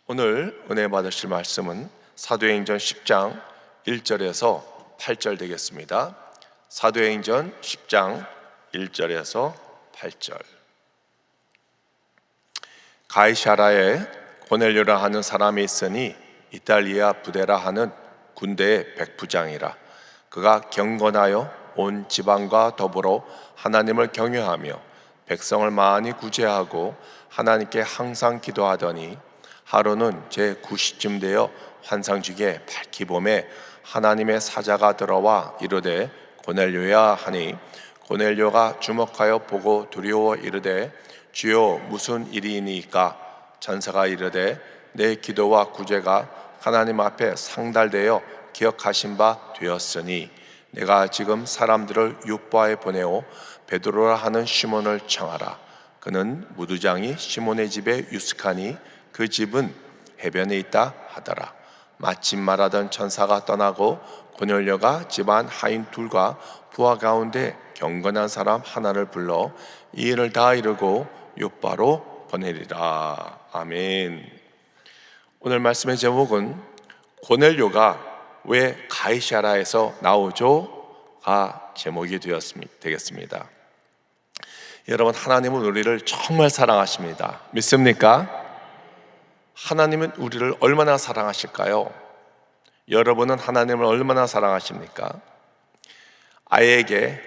오늘 은혜 받으실 말씀은 사도행전 10장 1절에서 8절 되겠습니다. 사도행전 10장 1절에서 8절. 가이사라에 고넬료라 하는 사람이 있으니 이탈리아 부데라 하는 군대의 백부장이라. 그가 경건하여 온 지방과 더불어 하나님을 경외하며 백성을 많이 구제하고 하나님께 항상 기도하더니 하루는 제9시쯤 되어 환상중에 밝기 봄에 하나님의 사자가 들어와 이르되 고넬료야 하니 고넬료가 주목하여 보고 두려워 이르되 주여 무슨 일이니까? 전사가 이르되 내 기도와 구제가 하나님 앞에 상달되어 기억하신 바 되었으니 내가 지금 사람들을 요빠에 보내어 베드로라 하는 시몬을 청하라. 그는 무두장이 시몬의 집에 유숙하니 그 집은 해변에 있다 하더라. 마침 말하던 천사가 떠나고 고넬료가 집안 하인 둘과 부하 가운데 경건한 사람 하나를 불러 이 일을 다 이루고 요빠로 보내리라. 아멘. 오늘 말씀의 제목은 고넬료가 왜 가이사라에서 나오죠?가 제목이 되겠습니다. 여러분, 하나님은 우리를 정말 사랑하십니다. 믿습니까? 하나님은 우리를 얼마나 사랑하실까요? 여러분은 하나님을 얼마나 사랑하십니까? 아이에게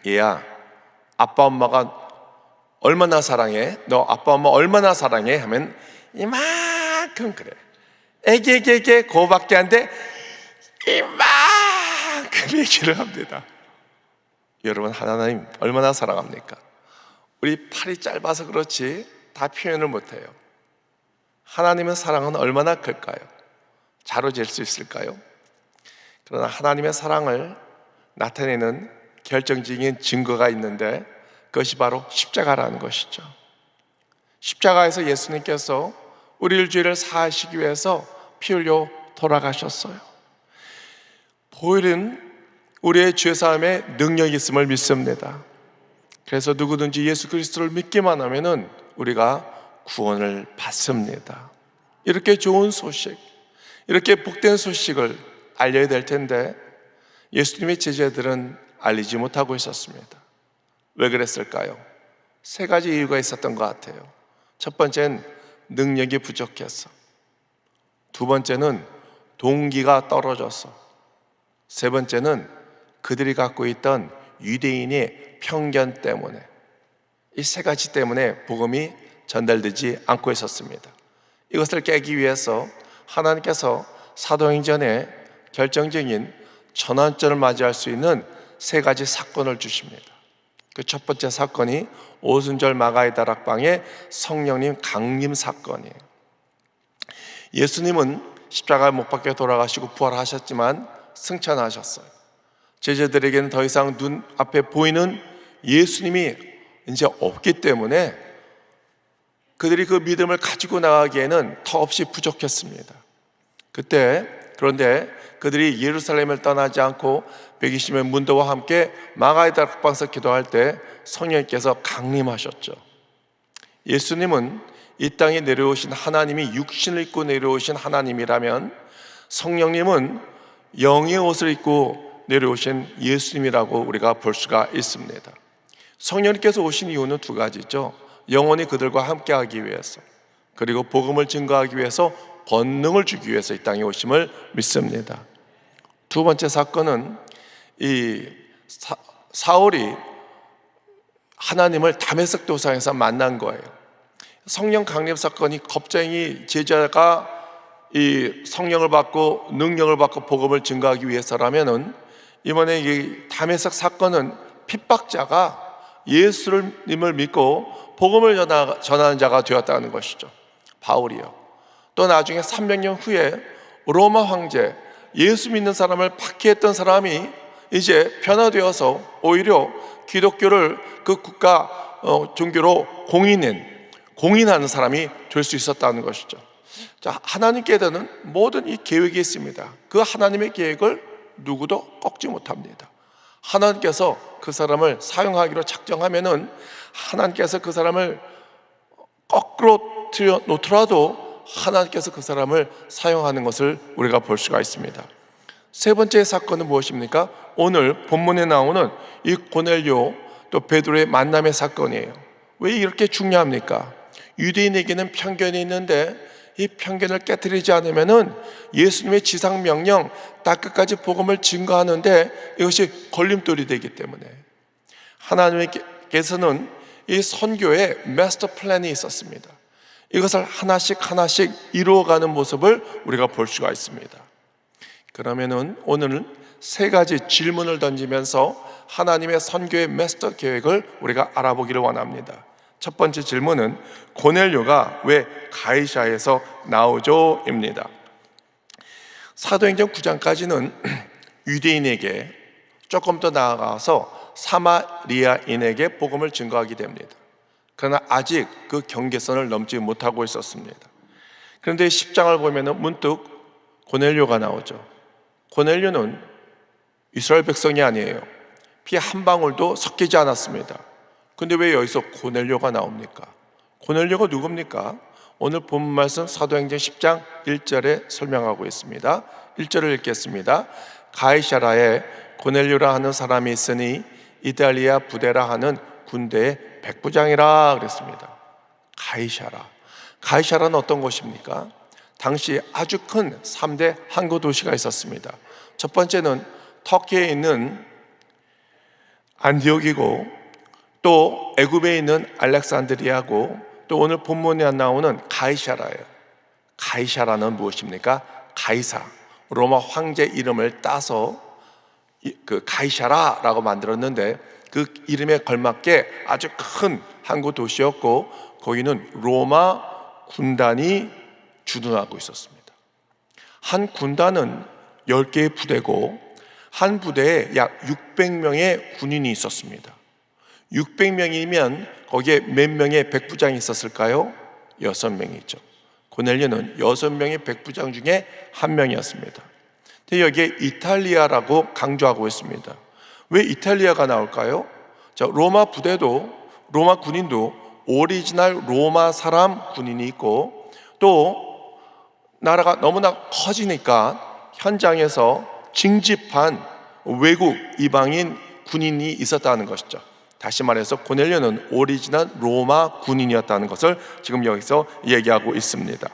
얘야, 아빠 엄마가 얼마나 사랑해? 너 아빠 엄마 얼마나 사랑해? 하면 이만큼 그래. 애기에게 그거밖에 안 돼. 이만큼 얘기를 합니다. 여러분, 하나님 얼마나 사랑합니까? 우리 팔이 짧아서 그렇지 다 표현을 못해요. 하나님의 사랑은 얼마나 클까요? 자로 잴 수 있을까요? 그러나 하나님의 사랑을 나타내는 결정적인 증거가 있는데 그것이 바로 십자가라는 것이죠. 십자가에서 예수님께서 우리의 죄를 사하시기 위해서 피 흘려 돌아가셨어요. 보혈은 우리의 죄사함에 능력이 있음을 믿습니다. 그래서 누구든지 예수 그리스도를 믿기만 하면은 우리가 구원을 받습니다. 이렇게 좋은 소식, 이렇게 복된 소식을 알려야 될 텐데 예수님의 제자들은 알리지 못하고 있었습니다. 왜 그랬을까요? 세 가지 이유가 있었던 것 같아요. 첫 번째는 능력이 부족해서, 두 번째는 동기가 떨어져서, 세 번째는 그들이 갖고 있던 유대인의 편견 때문에, 이 세 가지 때문에 복음이 전달되지 않고 있었습니다. 이것을 깨기 위해서 하나님께서 사도행전에 결정적인 전환점을 맞이할 수 있는 세 가지 사건을 주십니다. 그 첫 번째 사건이 오순절 마가의 다락방의 성령님 강림 사건이에요. 예수님은 십자가에 못 박혀 돌아가시고 부활하셨지만 승천하셨어요. 제자들에게는 더 이상 눈앞에 보이는 예수님이 이제 없기 때문에 그들이 그 믿음을 가지고 나가기에는 터없이 부족했습니다. 그런데 그들이 예루살렘을 떠나지 않고 120의 문도와 함께 마가의 다락방에서 기도할 때 성령께서 강림하셨죠. 예수님은 이 땅에 내려오신 하나님이 육신을 입고 내려오신 하나님이라면 성령님은 영의 옷을 입고 내려오신 예수님이라고 우리가 볼 수가 있습니다. 성령님께서 오신 이유는 두 가지죠. 영원히 그들과 함께하기 위해서, 그리고 복음을 증거하기 위해서, 권능을 주기 위해서 이 땅에 오심을 믿습니다. 두 번째 사건은 이 사울이 하나님을 다메섹 도상에서 만난 거예요. 성령 강림 사건이 겁쟁이 제자가 이 성령을 받고 능력을 받고 복음을 증거하기 위해서라면은 이번에 이 다메섹 사건은 핍박자가 예수님을 믿고 복음을 전하는 자가 되었다는 것이죠. 바울이요. 또 나중에 300년 후에 로마 황제, 예수 믿는 사람을 박해했던 사람이 이제 변화되어서 오히려 기독교를 그 국가 종교로 공인하는 사람이 될 수 있었다는 것이죠. 자, 하나님께서는 모든 이 계획이 있습니다. 그 하나님의 계획을 누구도 꺾지 못합니다. 하나님께서 그 사람을 사용하기로 작정하면은 하나님께서 그 사람을 거꾸로 놓더라도 하나님께서 그 사람을 사용하는 것을 우리가 볼 수가 있습니다. 세 번째 사건은 무엇입니까? 오늘 본문에 나오는 이 고넬료 또 베드로의 만남의 사건이에요. 왜 이렇게 중요합니까? 유대인에게는 편견이 있는데 이 편견을 깨뜨리지 않으면은 예수님의 지상 명령 딱 끝까지 복음을 증거하는데 이것이 걸림돌이 되기 때문에 하나님께서는 이 선교에 마스터 플랜이 있었습니다. 이것을 하나씩 이루어가는 모습을 우리가 볼 수가 있습니다. 그러면은 오늘은 세 가지 질문을 던지면서 하나님의 선교의 마스터 계획을 우리가 알아보기를 원합니다. 첫 번째 질문은 고넬료가 왜 가이사야에서 나오죠? 입니다. 사도행전 9장까지는 유대인에게 조금 더 나아가서 사마리아인에게 복음을 증거하게 됩니다. 그러나 아직 그 경계선을 넘지 못하고 있었습니다. 그런데 10장을 보면 문득 고넬료가 나오죠. 고넬료는 이스라엘 백성이 아니에요. 피 한 방울도 섞이지 않았습니다. 근데 왜 여기서 고넬료가 나옵니까? 고넬료가 누굽니까? 오늘 본문 말씀 사도행전 10장 1절에 설명하고 있습니다. 1절을 읽겠습니다. 가이사라에 고넬료라 하는 사람이 있으니 이달리아 부대라 하는 군대의 백부장이라 그랬습니다. 가이사라는 어떤 곳입니까? 당시 아주 큰 3대 항구 도시가 있었습니다. 첫 번째는 터키에 있는 안디옥이고 또 애굽에 있는 알렉산드리아고 또 오늘 본문에 나오는 가이사라예요. 가이사라는 무엇입니까? 가이사, 로마 황제 이름을 따서 그 가이사라라고 만들었는데 그 이름에 걸맞게 아주 큰 항구 도시였고 거기는 로마 군단이 주둔하고 있었습니다. 한 군단은 10개의 부대고 한 부대에 약 600명의 군인이 있었습니다. 600명이면 거기에 몇 명의 백부장이 있었을까요? 6명이죠. 고넬료는 6명의 백부장 중에 한 명이었습니다. 근데 여기에 이탈리아라고 강조하고 있습니다. 왜 이탈리아가 나올까요? 자, 로마 군인도 오리지널 로마 사람 군인이 있고 또 나라가 너무나 커지니까 현장에서 징집한 외국 이방인 군인이 있었다는 것이죠. 다시 말해서 고넬료는 오리지널 로마 군인이었다는 것을 지금 여기서 얘기하고 있습니다.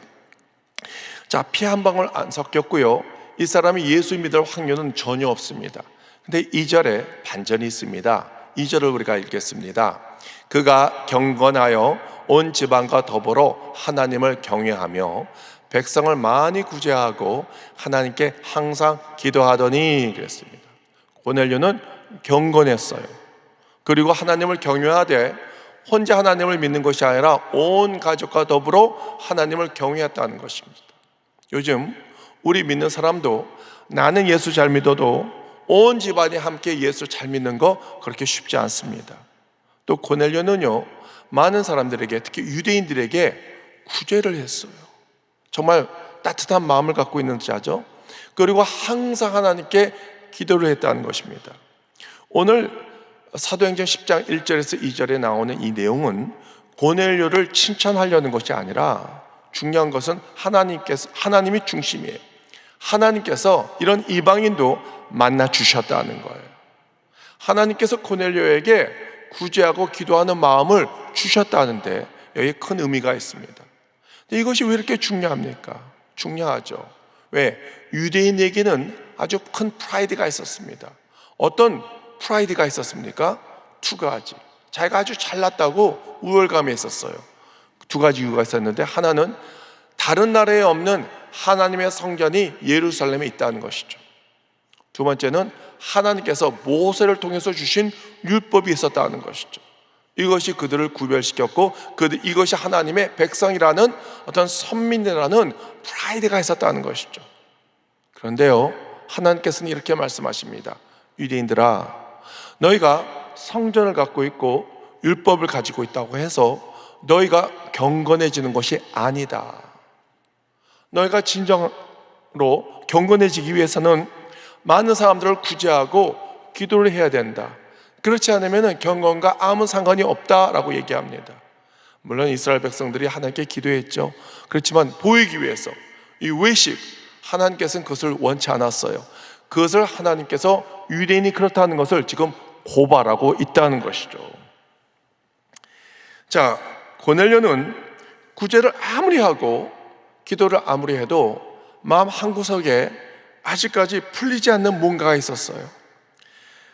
자, 피 한 방울 안 섞였고요. 이 사람이 예수 믿을 확률은 전혀 없습니다. 근데 2절에 반전이 있습니다. 2절을 우리가 읽겠습니다. 그가 경건하여 온 지방과 더불어 하나님을 경외하며 백성을 많이 구제하고 하나님께 항상 기도하더니 그랬습니다. 고넬료는 경건했어요. 그리고 하나님을 경외하되 혼자 하나님을 믿는 것이 아니라 온 가족과 더불어 하나님을 경외했다는 것입니다. 요즘 우리 믿는 사람도 나는 예수 잘 믿어도 온 집안이 함께 예수 잘 믿는 거 그렇게 쉽지 않습니다. 또 고넬료는요, 많은 사람들에게 특히 유대인들에게 구제를 했어요. 정말 따뜻한 마음을 갖고 있는 자죠. 그리고 항상 하나님께 기도를 했다는 것입니다. 오늘 사도행전 10장 1절에서 2절에 나오는 이 내용은 고넬료를 칭찬하려는 것이 아니라 중요한 것은 하나님이 중심이에요. 하나님께서 이런 이방인도 만나 주셨다는 거예요. 하나님께서 고넬료에게 구제하고 기도하는 마음을 주셨다는데 여기에 큰 의미가 있습니다. 근데 이것이 왜 이렇게 중요합니까? 중요하죠. 왜? 유대인에게는 아주 큰 프라이드가 있었습니다. 어떤 프라이드가 있었습니까? 두 가지. 자기가 아주 잘났다고 우월감이 있었어요. 두 가지 이유가 있었는데, 하나는 다른 나라에 없는 하나님의 성전이 예루살렘에 있다는 것이죠. 두 번째는 하나님께서 모세를 통해서 주신 율법이 있었다는 것이죠. 이것이 그들을 구별시켰고 이것이 하나님의 백성이라는 어떤 선민이라는 프라이드가 있었다는 것이죠. 그런데요, 하나님께서는 이렇게 말씀하십니다. 유대인들아, 너희가 성전을 갖고 있고 율법을 가지고 있다고 해서 너희가 경건해지는 것이 아니다. 너희가 진정으로 경건해지기 위해서는 많은 사람들을 구제하고 기도를 해야 된다. 그렇지 않으면 경건과 아무 상관이 없다라고 얘기합니다. 물론 이스라엘 백성들이 하나님께 기도했죠. 그렇지만 보이기 위해서 이 외식, 하나님께서는 그것을 원치 않았어요. 그것을 하나님께서 유대인이 그렇다는 것을 지금 고발하고 있다는 것이죠. 자, 고넬료는 구제를 아무리 하고 기도를 아무리 해도 마음 한구석에 아직까지 풀리지 않는 뭔가가 있었어요.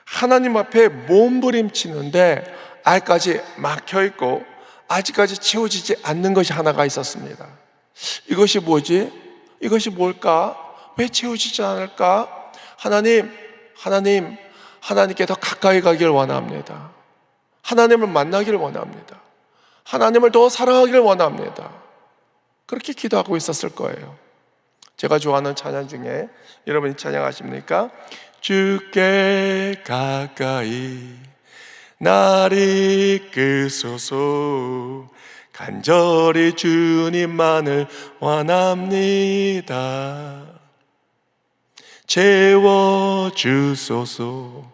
하나님 앞에 몸부림치는데 알까지 막혀있고 아직까지 채워지지 않는 것이 하나가 있었습니다. 이것이 뭐지? 이것이 뭘까? 왜 채워지지 않을까? 하나님께 더 가까이 가길 원합니다. 하나님을 만나기를 원합니다. 하나님을 더 사랑하기를 원합니다. 그렇게 기도하고 있었을 거예요. 제가 좋아하는 찬양 중에 여러분이 찬양하십니까? 주께 가까이 날 이끄소서 간절히 주님만을 원합니다. 채워주소서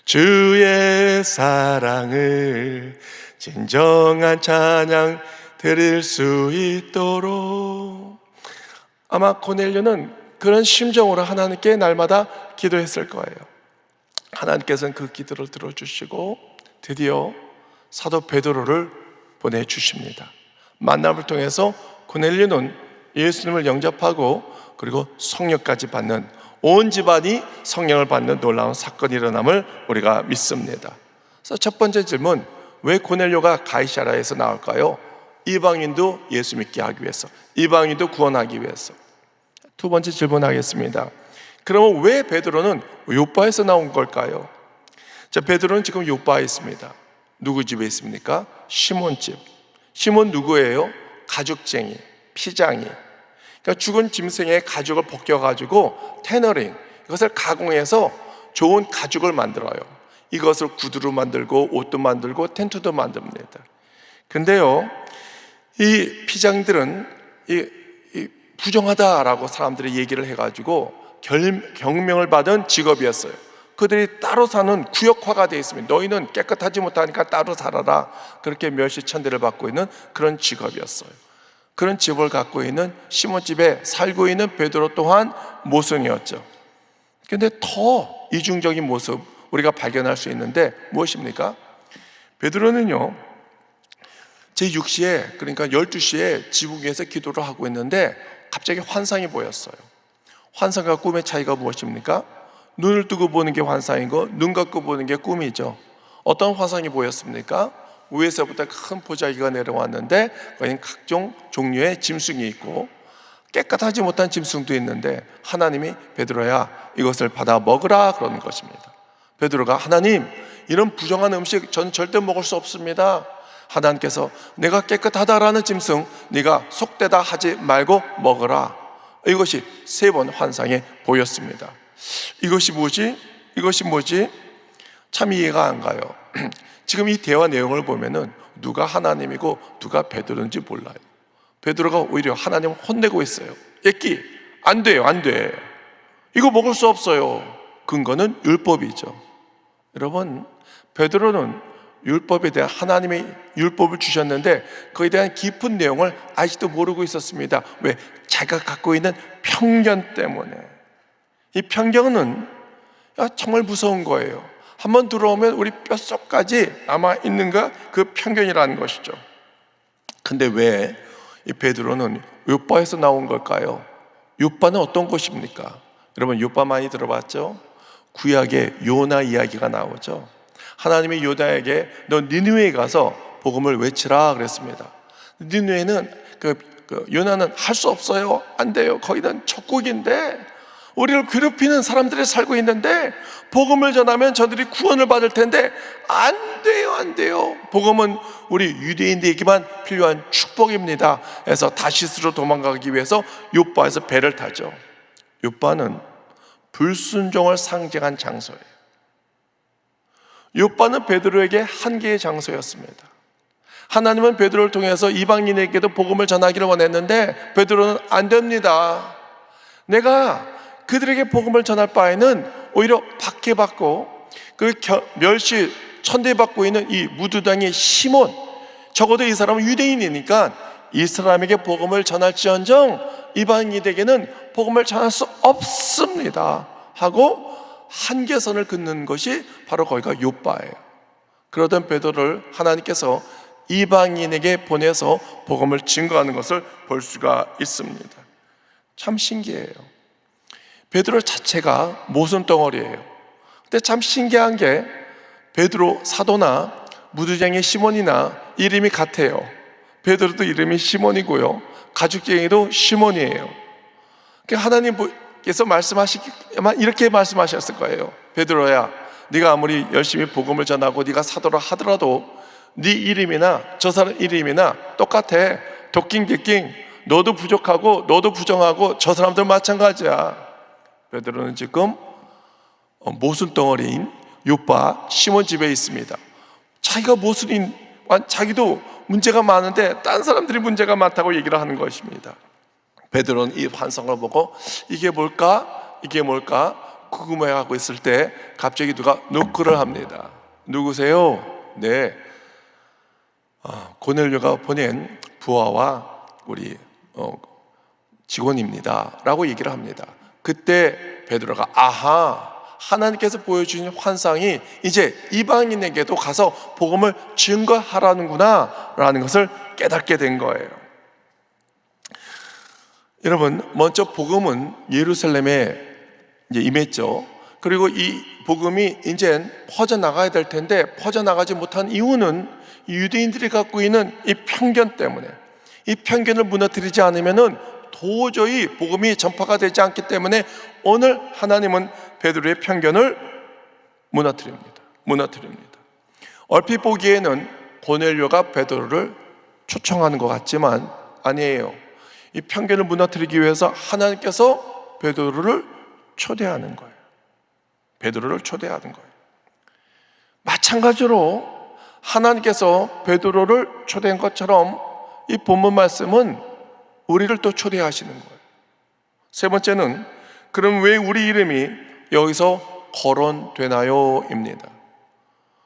주의 사랑을 진정한 찬양 드릴 수 있도록. 아마 고넬료는 그런 심정으로 하나님께 날마다 기도했을 거예요. 하나님께서는 그 기도를 들어주시고 드디어 사도 베드로를 보내주십니다. 만남을 통해서 고넬료는 예수님을 영접하고 그리고 성령까지 받는, 온 집안이 성령을 받는 놀라운 사건이 일어남을 우리가 믿습니다. 그래서 첫 번째 질문, 왜 고넬료가 가이사랴에서 나올까요? 이방인도 예수 믿게 하기 위해서, 이방인도 구원하기 위해서. 두 번째 질문하겠습니다. 그러면 왜 베드로는 요바에서 나온 걸까요? 자, 베드로는 지금 요바에 있습니다. 누구 집에 있습니까? 시몬 집. 시몬 누구예요? 가죽쟁이, 피장이. 그러니까 죽은 짐승의 가죽을 벗겨가지고 테너링, 이것을 가공해서 좋은 가죽을 만들어요. 이것을 구두로 만들고 옷도 만들고 텐트도 만듭니다. 근데요, 이 피장들은 부정하다라고 사람들이 얘기를 해가지고 경명을 받은 직업이었어요. 그들이 따로 사는 구역화가 되어 있습니다. 너희는 깨끗하지 못하니까 따로 살아라. 그렇게 멸시천대를 받고 있는 그런 직업이었어요. 그런 집을 갖고 있는 시몬 집에 살고 있는 베드로 또한 모순이었죠. 그런데 더 이중적인 모습 우리가 발견할 수 있는데 무엇입니까? 베드로는요, 제6시에, 그러니까 12시에 지붕 위에서 기도를 하고 있는데 갑자기 환상이 보였어요. 환상과 꿈의 차이가 무엇입니까? 눈을 뜨고 보는 게 환상이고 눈 감고 보는 게 꿈이죠. 어떤 환상이 보였습니까? 위에서부터 큰 보자기가 내려왔는데 거기는 각종 종류의 짐승이 있고 깨끗하지 못한 짐승도 있는데 하나님이 베드로야 이것을 받아 먹으라 그러는 것입니다. 베드로가 하나님, 이런 부정한 음식 저는 절대 먹을 수 없습니다. 하나님께서 내가 깨끗하다라는 짐승 네가 속되다 하지 말고 먹으라. 이것이 3번 환상에 보였습니다. 이것이 뭐지? 참 이해가 안 가요. 지금 이 대화 내용을 보면은 누가 하나님이고 누가 베드로인지 몰라요. 베드로가 오히려 하나님을 혼내고 있어요. 예끼, 안 돼요, 안 돼. 이거 먹을 수 없어요. 근거는 율법이죠. 여러분, 베드로는 율법에 대한, 하나님의 율법을 주셨는데 거기에 대한 깊은 내용을 아직도 모르고 있었습니다. 왜? 자기가 갖고 있는 편견 때문에. 이 편견은 정말 무서운 거예요. 한번 들어오면 우리 뼛속까지 남아있는가, 그 편견이라는 것이죠. 근데 왜 이 베드로는 요바에서 나온 걸까요? 요바는 어떤 곳입니까? 여러분, 요바 많이 들어봤죠? 구약에 요나 이야기가 나오죠. 하나님이 요나에게 너 니느웨에 가서 복음을 외치라 그랬습니다. 니느웨는 요나는 할 수 없어요. 안 돼요. 거기는 적국인데 우리를 괴롭히는 사람들이 살고 있는데 복음을 전하면 저들이 구원을 받을 텐데 안 돼요, 안 돼요. 복음은 우리 유대인들에게만 필요한 축복입니다. 해서 다시스로 도망가기 위해서 요바에서 배를 타죠. 요바는 불순종을 상징한 장소예요. 요바는 베드로에게 한계의 장소였습니다. 하나님은 베드로를 통해서 이방인에게도 복음을 전하기를 원했는데 베드로는 안 됩니다. 내가 그들에게 복음을 전할 바에는 오히려 박해받고 그 멸시 천대받고 있는 이 무두당의 시몬, 적어도 이 사람은 유대인이니까 이 사람에게 복음을 전할지언정 이방인에게는 복음을 전할 수 없습니다 하고 한계선을 긋는 것이 바로 거기가 요빠예요. 그러던 베드로를 하나님께서 이방인에게 보내서 복음을 증거하는 것을 볼 수가 있습니다. 참 신기해요. 베드로 자체가 모순덩어리예요. 근데 참 신기한 게 베드로 사도나 무두쟁이 시몬이나 이름이 같아요. 베드로도 이름이 시몬이고요, 가죽쟁이도 시몬이에요. 하나님께서 말씀하시기만 이렇게 말씀하셨을 거예요. 베드로야, 네가 아무리 열심히 복음을 전하고 네가 사도라 하더라도 네 이름이나 저 사람 이름이나 똑같아. 도끼 객깅, 너도 부족하고 너도 부정하고 저 사람들 마찬가지야. 베드로는 지금 모순덩어리인 요빠 시몬 집에 있습니다. 자기가 모순인, 자기도 문제가 많은데 딴 사람들이 문제가 많다고 얘기를 하는 것입니다. 베드로는 이 환상을 보고 이게 뭘까? 이게 뭘까? 궁금해하고 있을 때 갑자기 누가 노크를 합니다. 누구세요? 네, 고넬료가 보낸 부하와 우리 직원입니다 라고 얘기를 합니다. 그때 베드로가 아하, 하나님께서 보여주신 환상이 이제 이방인에게도 가서 복음을 증거하라는구나 라는 것을 깨닫게 된 거예요. 여러분, 먼저 복음은 예루살렘에 이제 임했죠. 그리고 이 복음이 이제 퍼져나가야 될 텐데 퍼져나가지 못한 이유는 유대인들이 갖고 있는 이 편견 때문에, 이 편견을 무너뜨리지 않으면은 도저히 복음이 전파가 되지 않기 때문에 오늘 하나님은 베드로의 편견을 무너뜨립니다. 얼핏 보기에는 고넬료가 베드로를 초청하는 것 같지만 아니에요. 이 편견을 무너뜨리기 위해서 하나님께서 베드로를 초대하는 거예요. 마찬가지로 하나님께서 베드로를 초대한 것처럼 이 본문 말씀은 우리를 또 초대하시는 거예요. 세 번째는 그럼 왜 우리 이름이 여기서 거론되나요? 입니다.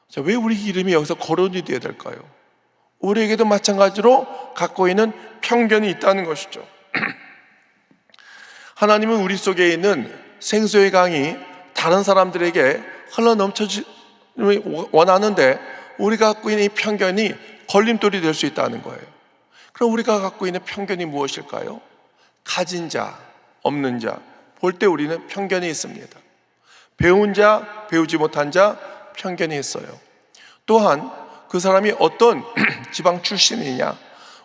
자, 왜 우리 이름이 여기서 거론이 되어야 될까요? 우리에게도 마찬가지로 갖고 있는 편견이 있다는 것이죠. 하나님은 우리 속에 있는 생수의 강이 다른 사람들에게 흘러넘쳐지기 원하는데 우리가 갖고 있는 이 편견이 걸림돌이 될 수 있다는 거예요. 그럼 우리가 갖고 있는 편견이 무엇일까요? 가진 자, 없는 자 볼 때 우리는 편견이 있습니다. 배운 자, 배우지 못한 자 편견이 있어요. 또한 그 사람이 어떤 지방 출신이냐,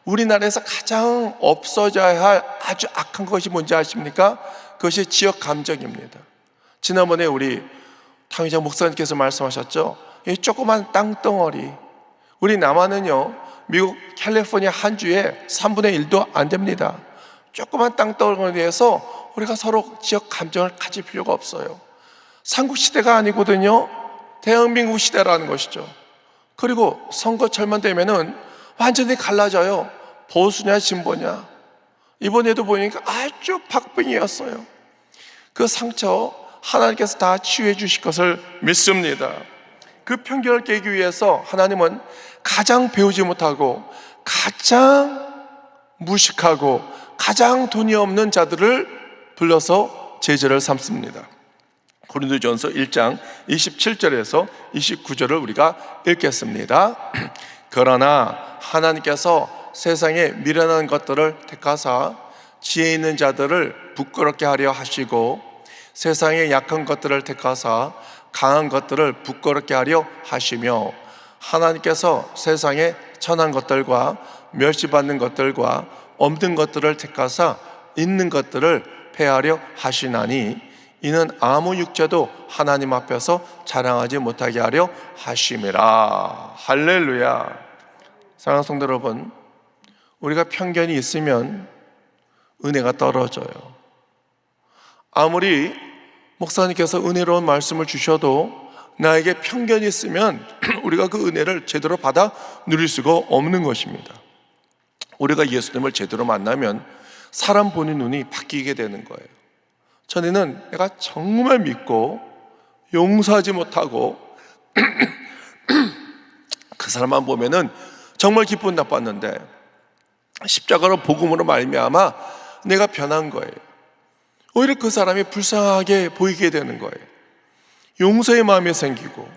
우리나라에서 가장 없어져야 할 아주 악한 것이 뭔지 아십니까? 그것이 지역 감정입니다. 지난번에 우리 탕희장 목사님께서 말씀하셨죠. 이 조그만 땅덩어리, 우리 남한은요 미국 캘리포니아 한 주에 3분의 1도 안 됩니다. 조그만 땅덩어리에서 우리가 서로 지역 감정을 가질 필요가 없어요. 삼국시대가 아니거든요, 대한민국 시대라는 것이죠. 그리고 선거철만 되면은 완전히 갈라져요. 보수냐 진보냐. 이번에도 보니까 아주 박빙이었어요. 그 상처 하나님께서 다 치유해 주실 것을 믿습니다. 그 편견을 깨기 위해서 하나님은 가장 배우지 못하고 가장 무식하고 가장 돈이 없는 자들을 불러서 제자를 삼습니다. 고린도전서 1장 27절에서 29절을 우리가 읽겠습니다. 그러나 하나님께서 세상에 미련한 것들을 택하사 지혜 있는 자들을 부끄럽게 하려 하시고 세상의 약한 것들을 택하사 강한 것들을 부끄럽게 하려 하시며 하나님께서 세상의 천한 것들과 멸시받는 것들과 없는 것들을 택하사 있는 것들을 폐하려 하시나니 이는 아무 육체도 하나님 앞에서 자랑하지 못하게 하려 하심이라. 할렐루야. 사랑하는 성도 여러분, 우리가 편견이 있으면 은혜가 떨어져요. 아무리 목사님께서 은혜로운 말씀을 주셔도 나에게 편견이 있으면 우리가 그 은혜를 제대로 받아 누릴 수가 없는 것입니다. 우리가 예수님을 제대로 만나면 사람 보는 눈이 바뀌게 되는 거예요. 전에는 내가 정말 믿고 용서하지 못하고 그 사람만 보면은 정말 기분 나빴는데 십자가로 복음으로 말미암아 내가 변한 거예요. 오히려 그 사람이 불쌍하게 보이게 되는 거예요. 용서의 마음이 생기고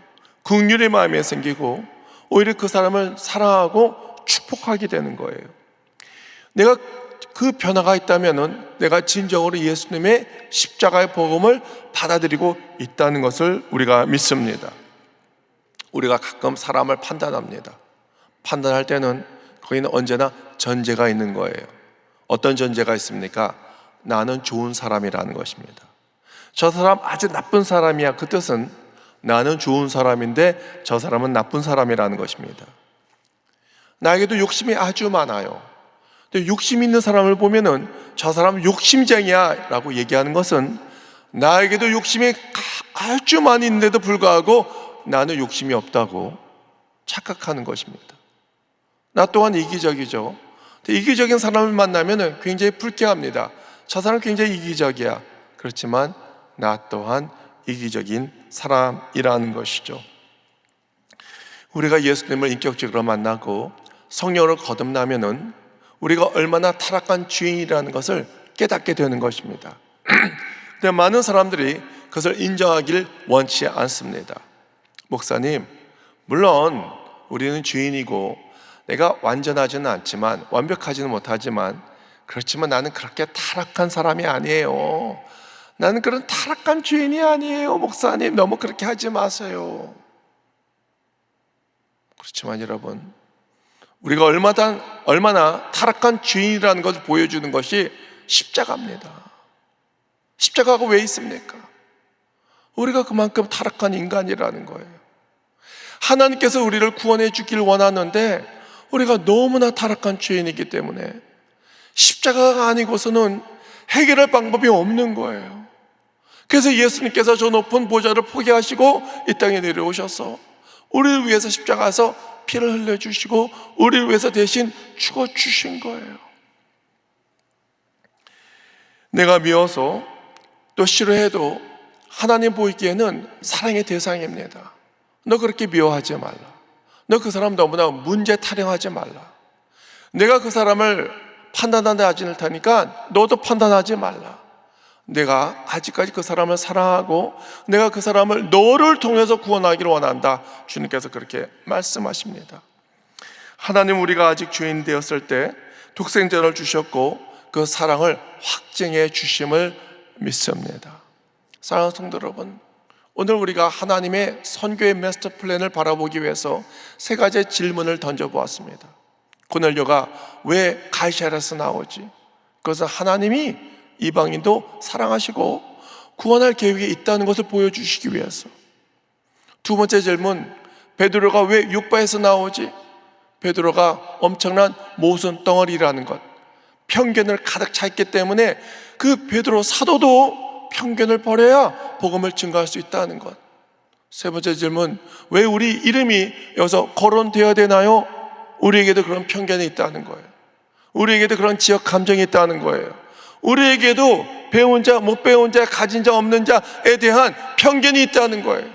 긍휼의 마음이 생기고 오히려 그 사람을 사랑하고 축복하게 되는 거예요. 내가 그 변화가 있다면은 내가 진정으로 예수님의 십자가의 복음을 받아들이고 있다는 것을 우리가 믿습니다. 우리가 가끔 사람을 판단합니다. 판단할 때는 거기는 언제나 전제가 있는 거예요. 어떤 전제가 있습니까? 나는 좋은 사람이라는 것입니다. 저 사람 아주 나쁜 사람이야. 그 뜻은 나는 좋은 사람인데 저 사람은 나쁜 사람이라는 것입니다. 나에게도 욕심이 아주 많아요. 근데 욕심 있는 사람을 보면은 저 사람은 욕심쟁이야 라고 얘기하는 것은 나에게도 욕심이 아주 많이 있는데도 불구하고 나는 욕심이 없다고 착각하는 것입니다. 나 또한 이기적이죠. 이기적인 사람을 만나면 굉장히 불쾌합니다. 저 사람 굉장히 이기적이야. 그렇지만 나 또한 이기적인 사람이라는 것이죠. 우리가 예수님을 인격적으로 만나고 성령으로 거듭나면은 우리가 얼마나 타락한 죄인이라는 것을 깨닫게 되는 것입니다. 근데 많은 사람들이 그것을 인정하길 원치 않습니다. 목사님, 물론 우리는 죄인이고 내가 완전하지는 않지만, 완벽하지는 못하지만, 그렇지만 나는 그렇게 타락한 사람이 아니에요. 나는 그런 타락한 죄인이 아니에요. 목사님, 너무 그렇게 하지 마세요. 그렇지만 여러분, 우리가 얼마나 타락한 죄인이라는 것을 보여주는 것이 십자가입니다. 십자가가 왜 있습니까? 우리가 그만큼 타락한 인간이라는 거예요. 하나님께서 우리를 구원해 주길 원하는데 우리가 너무나 타락한 죄인이기 때문에 십자가가 아니고서는 해결할 방법이 없는 거예요. 그래서 예수님께서 저 높은 보좌를 포기하시고 이 땅에 내려오셔서 우리를 위해서 십자가에서 피를 흘려주시고 우리를 위해서 대신 죽어주신 거예요. 내가 미워서 또 싫어해도 하나님 보이기에는 사랑의 대상입니다. 너 그렇게 미워하지 말라. 너 그 사람 너무나 문제 타령하지 말라. 내가 그 사람을 판단한다 하지 않을 테니까 너도 판단하지 말라. 내가 아직까지 그 사람을 사랑하고 내가 그 사람을 너를 통해서 구원하기를 원한다. 주님께서 그렇게 말씀하십니다. 하나님, 우리가 아직 죄인 되었을 때 독생자를 주셨고 그 사랑을 확증해 주심을 믿습니다. 사랑하는 성도 여러분, 오늘 우리가 하나님의 선교의 마스터 플랜을 바라보기 위해서 세 가지의 질문을 던져보았습니다. 고넬료가 왜 가이사랴에서 나오지? 그것은 하나님이 이방인도 사랑하시고 구원할 계획이 있다는 것을 보여주시기 위해서. 두 번째 질문, 베드로가 왜 육바에서 나오지? 베드로가 엄청난 모순 덩어리라는 것, 편견을 가득 차 있기 때문에 그 베드로 사도도 편견을 버려야 복음을 증거할 수 있다는 것. 세 번째 질문, 왜 우리 이름이 여기서 거론되어야 되나요? 우리에게도 그런 편견이 있다는 거예요. 우리에게도 그런 지역 감정이 있다는 거예요. 우리에게도 배운 자, 못 배운 자, 가진 자, 없는 자에 대한 편견이 있다는 거예요.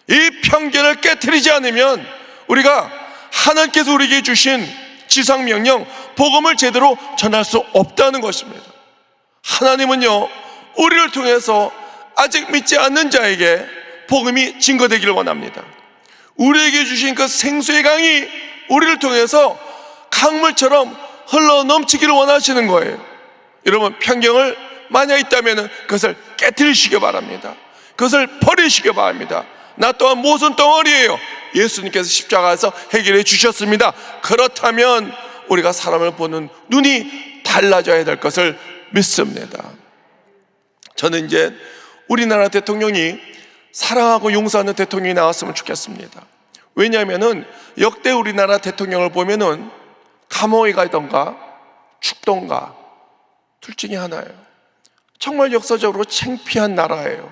이 편견을 깨트리지 않으면 우리가 하나님께서 우리에게 주신 지상명령, 복음을 제대로 전할 수 없다는 것입니다. 하나님은요, 우리를 통해서 아직 믿지 않는 자에게 복음이 증거되기를 원합니다. 우리에게 주신 그 생수의 강이 우리를 통해서 강물처럼 흘러 넘치기를 원하시는 거예요. 여러분, 편견을 만약 있다면 그것을 깨트리시기 바랍니다. 그것을 버리시기 바랍니다. 나 또한 모순 덩어리예요. 예수님께서 십자가에서 해결해 주셨습니다. 그렇다면 우리가 사람을 보는 눈이 달라져야 될 것을 믿습니다. 저는 이제 우리나라 대통령이 사랑하고 용서하는 대통령이 나왔으면 좋겠습니다. 왜냐하면 역대 우리나라 대통령을 보면은 감옥에 가던가 죽던가 둘 중에 하나예요. 정말 역사적으로 창피한 나라예요.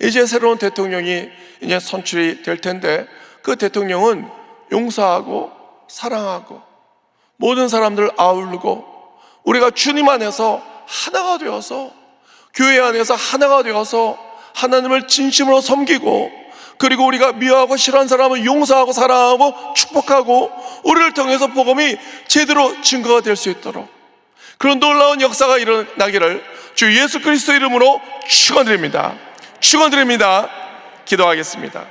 이제 새로운 대통령이 이제 선출이 될 텐데 그 대통령은 용서하고 사랑하고 모든 사람들을 아우르고 우리가 주님 안에서 하나가 되어서 교회 안에서 하나가 되어서 하나님을 진심으로 섬기고 그리고 우리가 미워하고 싫어하는 사람을 용서하고 사랑하고 축복하고 우리를 통해서 복음이 제대로 증거가 될 수 있도록 그런 놀라운 역사가 일어나기를 주 예수 그리스도 이름으로 축원드립니다. 축원드립니다. 기도하겠습니다.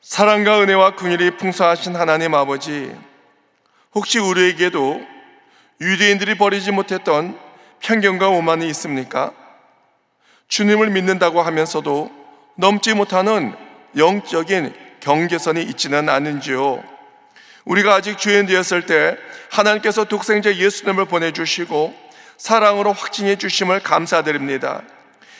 사랑과 은혜와 긍휼이 풍성하신 하나님 아버지, 혹시 우리에게도 유대인들이 버리지 못했던 편견과 오만이 있습니까? 주님을 믿는다고 하면서도 넘지 못하는 영적인 경계선이 있지는 않은지요? 우리가 아직 죄인 되었을 때 하나님께서 독생자 예수님을 보내주시고 사랑으로 확증해 주심을 감사드립니다.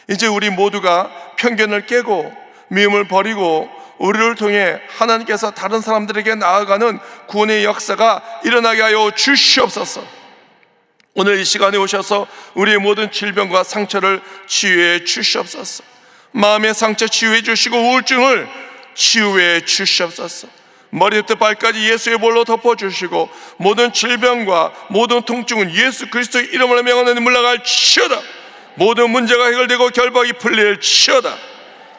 이제 우리 모두가 편견을 깨고 미움을 버리고 우리를 통해 하나님께서 다른 사람들에게 나아가는 구원의 역사가 일어나게 하여 주시옵소서. 오늘 이 시간에 오셔서 우리의 모든 질병과 상처를 치유해 주시옵소서. 마음의 상처 치유해 주시고 우울증을 치유해 주시옵소서. 머리부터 발까지 예수의 볼로 덮어주시고 모든 질병과 모든 통증은 예수 그리스도의 이름으로 명하노니 물러갈지어다. 모든 문제가 해결되고 결박이 풀릴지어다.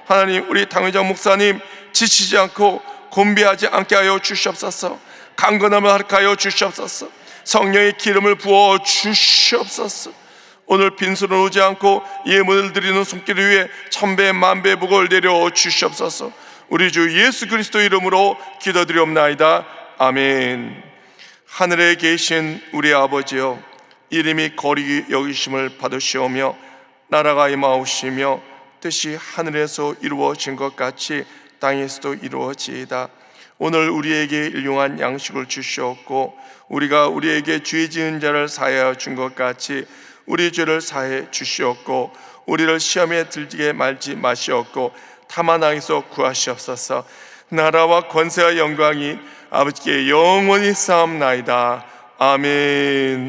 하나님, 우리 당회장 목사님 지치지 않고 곤비하지 않게 하여 주시옵소서. 강건함을 허락하여 주시옵소서. 성령의 기름을 부어 주시옵소서. 오늘 빈손을 오지 않고 예물을 드리는 손길 위에 천배 만배 복을 내려 주시옵소서. 우리 주 예수 그리스도 이름으로 기도드리옵나이다. 아멘. 하늘에 계신 우리 아버지여, 이름이 거룩히 여기심을 받으시오며 나라가 임하오시며 뜻이 하늘에서 이루어진 것 같이 땅에서도 이루어지이다. 오늘 우리에게 일용할 양식을 주시옵고 우리가 우리에게 죄 지은 자를 사하여 준 것 같이 우리 죄를 사해 주시옵고 우리를 시험에 들게 말지 마시옵고 다만 악에서 구하시옵소서. 나라와 권세와 영광이 아버지께 영원히 쌓옵나이다. 아멘.